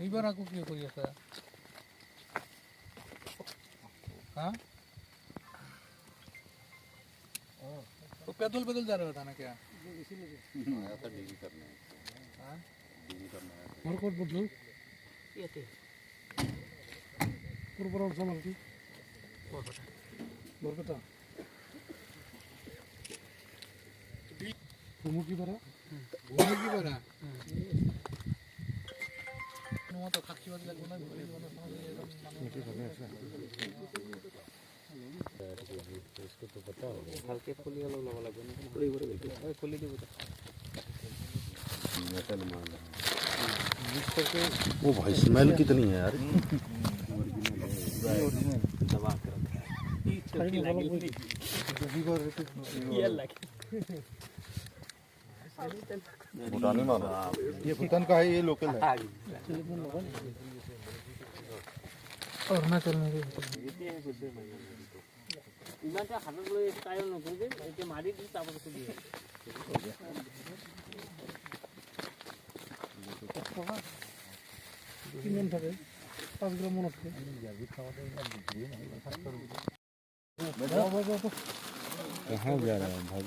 এইবাৰ আকৌ কি কৰি আছা? হা? तो पैदल पैदल जा रहा था ना क्या? आया था डीवी करने। हाँ? डीवी करने आया था। और कौन बोल ये थे। पूरा और सामान की बहुत बता घूमू की बरा घूमने की बरा नो तो खाकी वाली लगो ना वीडियो बना समझ इसको तो पता होगा। हल्के फुली वाला लगा लगा ना पूरी पूरी बिल्कुल अरे फुली दे बता मेटल मार रहा है। वो भाई स्मेल कितनी है यार। ओरिजिनल दबा कर रखा है ये छोटी लगी ये लगी भूटानी माल ये भूटान का है, ये लोकल है। अरुणाचल में ইমানটা হাতত লৈ টাইল নকৰিবি এতিয়া মাৰি দি তাৰপিছত দিয়ে किमान থাকে 5 গ্রাম মন আছে कहाँ जा रहा है भाई?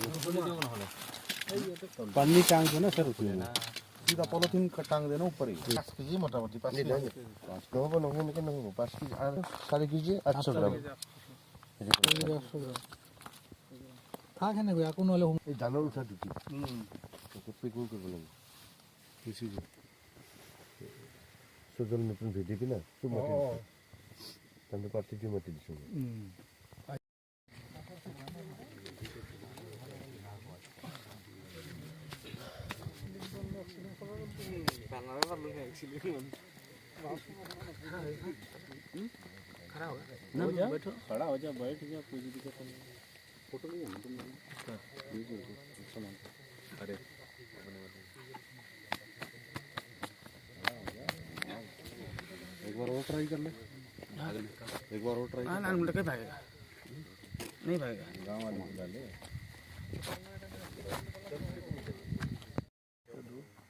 पानी टांग दो ना सर उसमें सीधा पॉलिथीन का टांग देना ऊपर ही। 5 केजी मोटामोटी 5 केजी। 5 किलो बनोगे लेकिन नहीं 5 केजी 4.5 केजी 800 ग्राम। था है ना कोई आकुन वाले ये दाना उठा दीजिए। तो पिकनिक कर बोलेंगे। किसी को सोशल में तुम भेजी थी ना तुम मत तंदे पार्टी की मत दीजिए। বাংলাৰে ভাল লাগে एक्चुअली खड़ा हो जा बैठो खड़ा हो जा बैठ जा कोई दिक्कत नहीं फोटो ले जाना तुम अरे एक बार और ट्राई कर ले। एक बार और ट्राई। हां ना मिनट के भागेगा नहीं भागेगा गांव वाले डाले।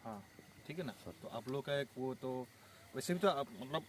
हाँ ठीक है ना। तो आप लोग का एक वो तो वैसे भी तो आप मतलब